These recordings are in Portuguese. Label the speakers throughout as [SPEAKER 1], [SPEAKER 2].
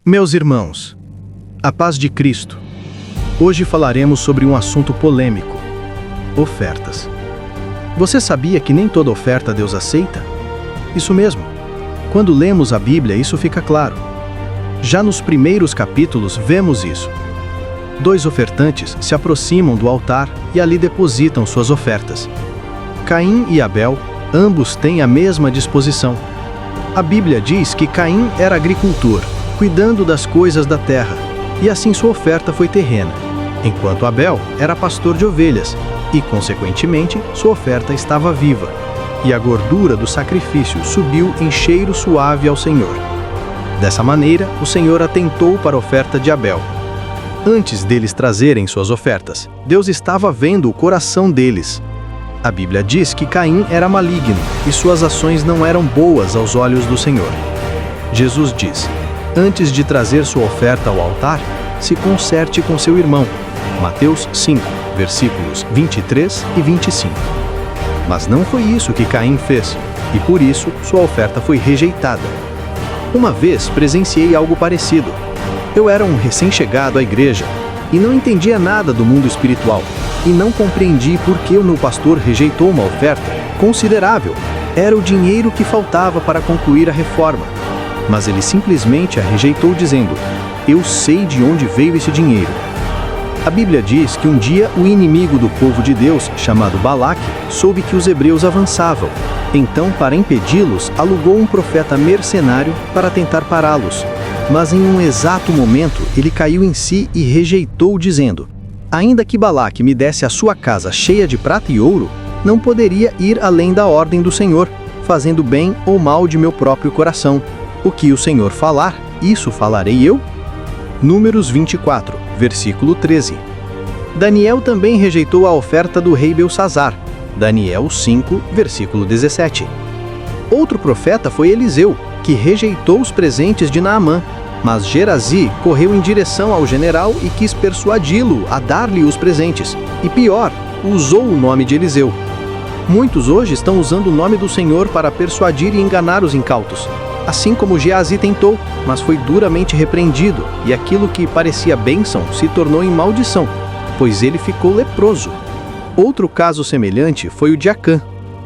[SPEAKER 1] Meus irmãos, a paz de Cristo. Hoje falaremos sobre um assunto polêmico: ofertas. Você sabia que nem toda oferta Deus aceita? Isso mesmo. Quando lemos a Bíblia, isso fica claro. Já nos primeiros capítulos vemos isso. 2 ofertantes se aproximam do altar e ali depositam suas ofertas. Caim e Abel, ambos têm a mesma disposição. A Bíblia diz que Caim era agricultor, cuidando das coisas da terra, e assim sua oferta foi terrena, enquanto Abel era pastor de ovelhas, e, consequentemente, sua oferta estava viva, e a gordura do sacrifício subiu em cheiro suave ao Senhor. Dessa maneira, o Senhor atentou para a oferta de Abel. Antes deles trazerem suas ofertas, Deus estava vendo o coração deles. A Bíblia diz que Caim era maligno, e suas ações não eram boas aos olhos do Senhor. Jesus diz: antes de trazer sua oferta ao altar, se conserte com seu irmão. Mateus 5, versículos 23 e 25. Mas não foi isso que Caim fez, e por isso sua oferta foi rejeitada. Uma vez presenciei algo parecido. Eu era um recém-chegado à igreja, e não entendia nada do mundo espiritual, e não compreendi por que o meu pastor rejeitou uma oferta considerável. Era o dinheiro que faltava para concluir a reforma. Mas ele simplesmente a rejeitou dizendo: eu sei de onde veio esse dinheiro. A Bíblia diz que um dia o inimigo do povo de Deus, chamado Balaque, soube que os hebreus avançavam. Então, para impedi-los, alugou um profeta mercenário para tentar pará-los. Mas em um exato momento, ele caiu em si e rejeitou dizendo: ainda que Balaque me desse a sua casa cheia de prata e ouro, não poderia ir além da ordem do Senhor, fazendo bem ou mal de meu próprio coração. O que o Senhor falar, isso falarei eu? Números 24, versículo 13. Daniel também rejeitou a oferta do rei Belsassar. Daniel 5, versículo 17. Outro profeta foi Eliseu, que rejeitou os presentes de Naamã. Mas Geazi correu em direção ao general e quis persuadi-lo a dar-lhe os presentes. E pior, usou o nome de Eliseu. Muitos hoje estão usando o nome do Senhor para persuadir e enganar os incautos. Assim como Geazi tentou, mas foi duramente repreendido, e aquilo que parecia bênção se tornou em maldição, pois ele ficou leproso. Outro caso semelhante foi o de Acã.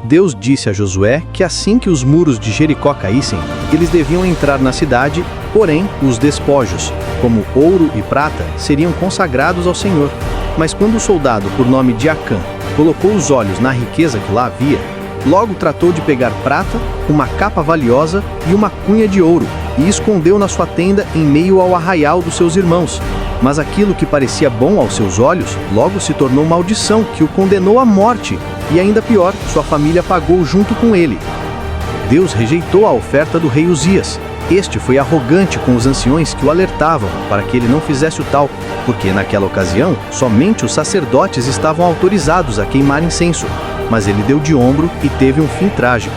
[SPEAKER 1] Deus disse a Josué que assim que os muros de Jericó caíssem, eles deviam entrar na cidade, porém os despojos, como ouro e prata, seriam consagrados ao Senhor. Mas quando o soldado por nome de Acã colocou os olhos na riqueza que lá havia, logo tratou de pegar prata, uma capa valiosa e uma cunha de ouro, e escondeu na sua tenda em meio ao arraial dos seus irmãos. Mas aquilo que parecia bom aos seus olhos, logo se tornou maldição, que o condenou à morte, e ainda pior, sua família pagou junto com ele. Deus rejeitou a oferta do rei Uzias. Este foi arrogante com os anciões que o alertavam para que ele não fizesse o tal, porque naquela ocasião, somente os sacerdotes estavam autorizados a queimar incenso. Mas ele deu de ombro e teve um fim trágico.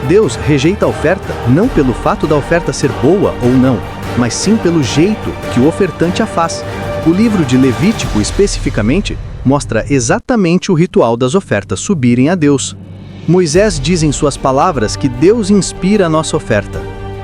[SPEAKER 1] Deus rejeita a oferta não pelo fato da oferta ser boa ou não, mas sim pelo jeito que o ofertante a faz. O livro de Levítico, especificamente, mostra exatamente o ritual das ofertas subirem a Deus. Moisés diz em suas palavras que Deus inspira a nossa oferta.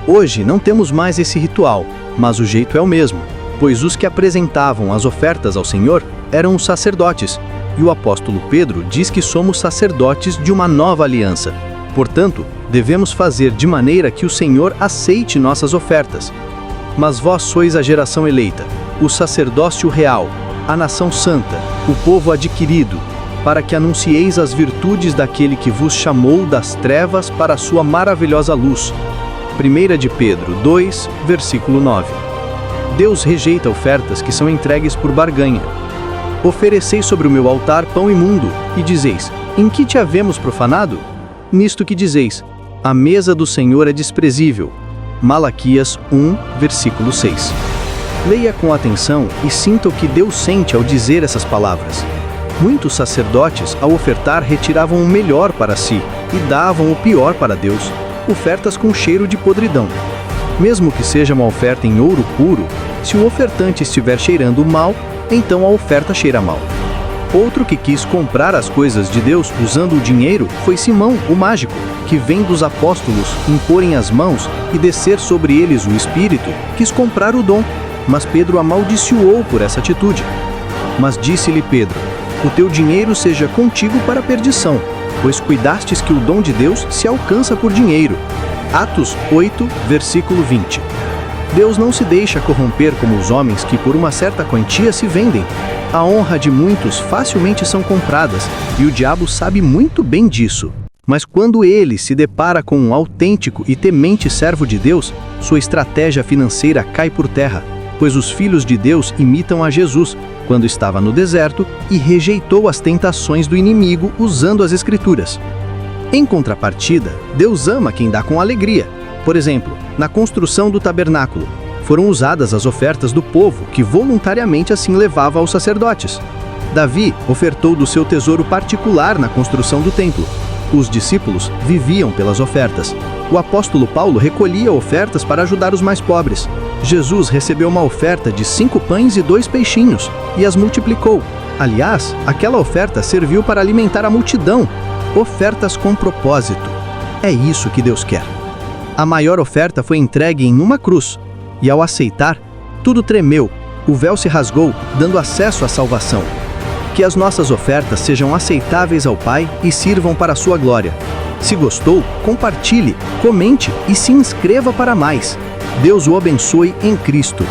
[SPEAKER 1] Hoje não temos mais esse ritual, mas o jeito é o mesmo, pois os que apresentavam as ofertas ao Senhor eram os sacerdotes, e o apóstolo Pedro diz que somos sacerdotes de uma nova aliança. Portanto, devemos fazer de maneira que o Senhor aceite nossas ofertas. Mas vós sois a geração eleita, o sacerdócio real, a nação santa, o povo adquirido, para que anuncieis as virtudes daquele que vos chamou das trevas para a sua maravilhosa luz. 1 de Pedro 2, versículo 9. Deus rejeita ofertas que são entregues por barganha. Ofereceis sobre o meu altar pão imundo, e dizeis: em que te havemos profanado? Nisto que dizeis: a mesa do Senhor é desprezível. Malaquias 1, versículo 6. Leia com atenção e sinta o que Deus sente ao dizer essas palavras. Muitos sacerdotes, ao ofertar, retiravam o melhor para si e davam o pior para Deus, ofertas com cheiro de podridão. Mesmo que seja uma oferta em ouro puro, se o ofertante estiver cheirando mal, então a oferta cheira mal. Outro que quis comprar as coisas de Deus usando o dinheiro foi Simão, o mágico, que vendo os apóstolos imporem as mãos e descer sobre eles o Espírito, quis comprar o dom, mas Pedro amaldiçoou por essa atitude. Mas disse-lhe Pedro: o teu dinheiro seja contigo para a perdição, pois cuidastes que o dom de Deus se alcança por dinheiro. Atos 8, versículo 20. Deus não se deixa corromper como os homens que por uma certa quantia se vendem. A honra de muitos facilmente são compradas, e o diabo sabe muito bem disso. Mas quando ele se depara com um autêntico e temente servo de Deus, sua estratégia financeira cai por terra, pois os filhos de Deus imitam a Jesus, quando estava no deserto e rejeitou as tentações do inimigo usando as Escrituras. Em contrapartida, Deus ama quem dá com alegria. Por exemplo, na construção do tabernáculo, foram usadas as ofertas do povo, que voluntariamente assim levava aos sacerdotes. Davi ofertou do seu tesouro particular na construção do templo. Os discípulos viviam pelas ofertas. O apóstolo Paulo recolhia ofertas para ajudar os mais pobres. Jesus recebeu uma oferta de 5 pães e 2 peixinhos, e as multiplicou. Aliás, aquela oferta serviu para alimentar a multidão. Ofertas com propósito. É isso que Deus quer. A maior oferta foi entregue em uma cruz, e ao aceitar, tudo tremeu, o véu se rasgou, dando acesso à salvação. Que as nossas ofertas sejam aceitáveis ao Pai e sirvam para a sua glória. Se gostou, compartilhe, comente e se inscreva para mais. Deus o abençoe em Cristo.